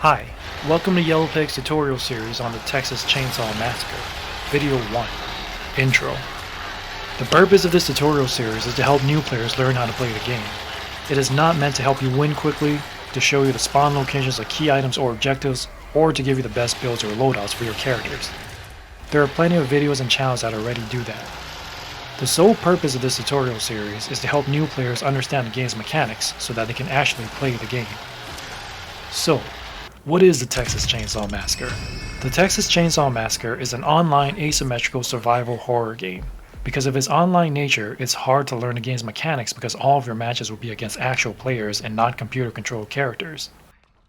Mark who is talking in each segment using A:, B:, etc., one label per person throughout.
A: Hi, welcome to YellowPig's tutorial series on the Texas Chainsaw Massacre, Video 1, Intro. The purpose of this tutorial series is to help new players learn how to play the game. It is not meant to help you win quickly, to show you the spawn locations of key items or objectives, or to give you the best builds or loadouts for your characters. There are plenty of videos and channels that already do that. The sole purpose of this tutorial series is to help new players understand the game's mechanics so that they can actually play the game. So, what is the Texas Chainsaw Massacre? The Texas Chainsaw Massacre is an online asymmetrical survival horror game. Because of its online nature, it's hard to learn the game's mechanics because all of your matches will be against actual players and not computer-controlled characters.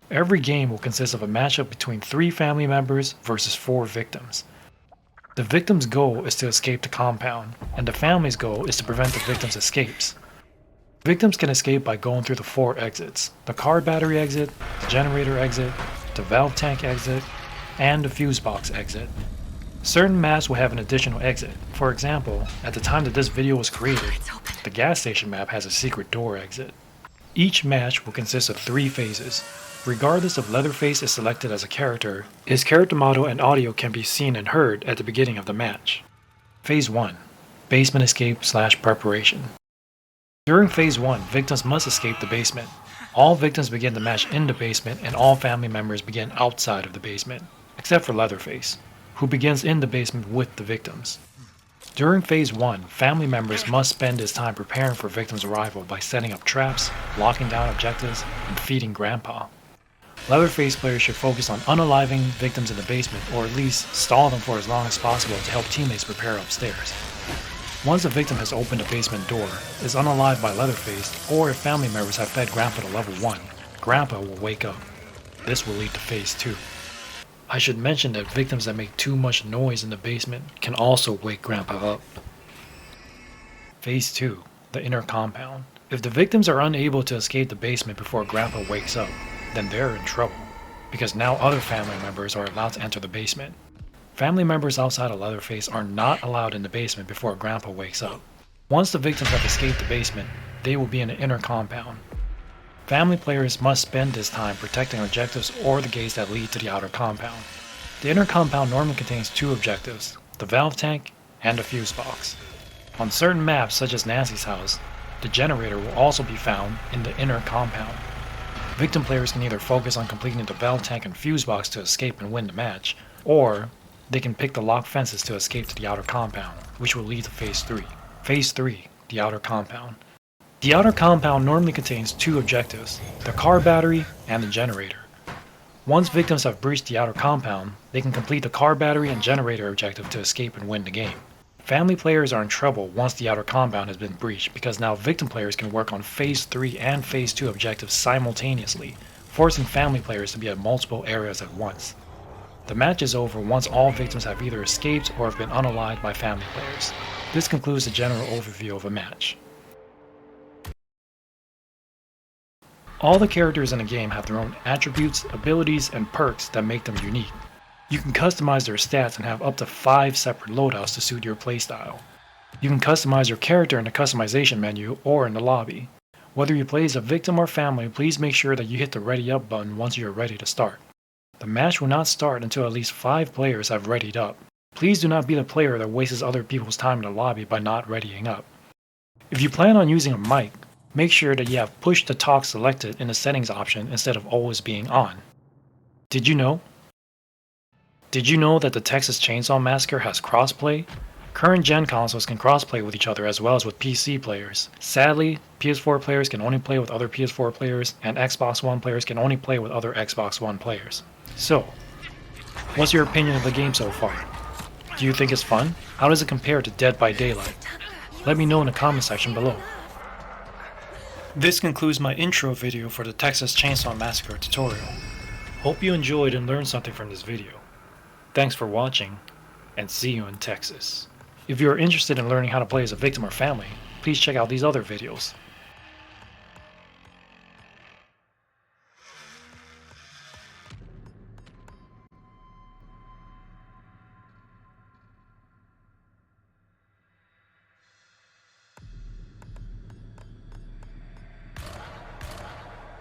A: Every game will consist of a matchup between 3 family members versus 4 victims. The victim's goal is to escape the compound, and the family's goal is to prevent the victim's escapes. Victims can escape by going through the 4 exits: the car battery exit, the generator exit, the valve tank exit, and the fuse box exit. Certain maps will have an additional exit. For example, at the time that this video was created, the gas station map has a secret door exit. Each match will consist of 3 phases. Regardless if Leatherface is selected as a character, his character model and audio can be seen and heard at the beginning of the match. Phase 1. Basement Escape/Preparation. During Phase 1, victims must escape the basement. All victims begin the match in the basement and all family members begin outside of the basement, except for Leatherface, who begins in the basement with the victims. During Phase 1, family members must spend his time preparing for victims' arrival by setting up traps, locking down objectives, and feeding Grandpa. Leatherface players should focus on unaliving victims in the basement, or at least stall them for as long as possible to help teammates prepare upstairs. Once a victim has opened a basement door, is unalived by Leatherface, or if family members have fed Grandpa to level 1, Grandpa will wake up. This will lead to Phase 2. I should mention that victims that make too much noise in the basement can also wake Grandpa up. Phase 2. The Inner Compound. If the victims are unable to escape the basement before Grandpa wakes up, then they're in trouble, because now other family members are allowed to enter the basement. Family members outside of Leatherface are not allowed in the basement before Grandpa wakes up. Once the victims have escaped the basement, they will be in the inner compound. Family players must spend this time protecting objectives or the gates that lead to the outer compound. The inner compound normally contains 2 objectives, the valve tank and the fuse box. On certain maps, such as Nancy's house, the generator will also be found in the inner compound. Victim players can either focus on completing the valve tank and fuse box to escape and win the match, or they can pick the locked fences to escape to the outer compound, which will lead to Phase 3. Phase 3, the outer compound. The outer compound normally contains 2 objectives, the car battery and the generator. Once victims have breached the outer compound, they can complete the car battery and generator objective to escape and win the game. Family players are in trouble once the outer compound has been breached because now victim players can work on Phase 3 and Phase 2 objectives simultaneously, forcing family players to be at multiple areas at once. The match is over once all victims have either escaped or have been unalived by family players. This concludes the general overview of a match. All the characters in the game have their own attributes, abilities, and perks that make them unique. You can customize their stats and have up to 5 separate loadouts to suit your playstyle. You can customize your character in the customization menu or in the lobby. Whether you play as a victim or family, please make sure that you hit the ready up button once you are ready to start. The match will not start until at least 5 players have readied up. Please do not be the player that wastes other people's time in the lobby by not readying up. If you plan on using a mic, make sure that you have push to talk selected in the settings option instead of always being on. Did you know that the Texas Chainsaw Massacre has crossplay? Current gen consoles can crossplay with each other as well as with PC players. Sadly, PS4 players can only play with other PS4 players, and Xbox One players can only play with other Xbox One players. So, what's your opinion of the game so far? Do you think it's fun? How does it compare to Dead by Daylight? Let me know in the comment section below. This concludes my intro video for the Texas Chainsaw Massacre tutorial. Hope you enjoyed and learned something from this video. Thanks for watching, and see you in Texas. If you are interested in learning how to play as a victim or family, please check out these other videos.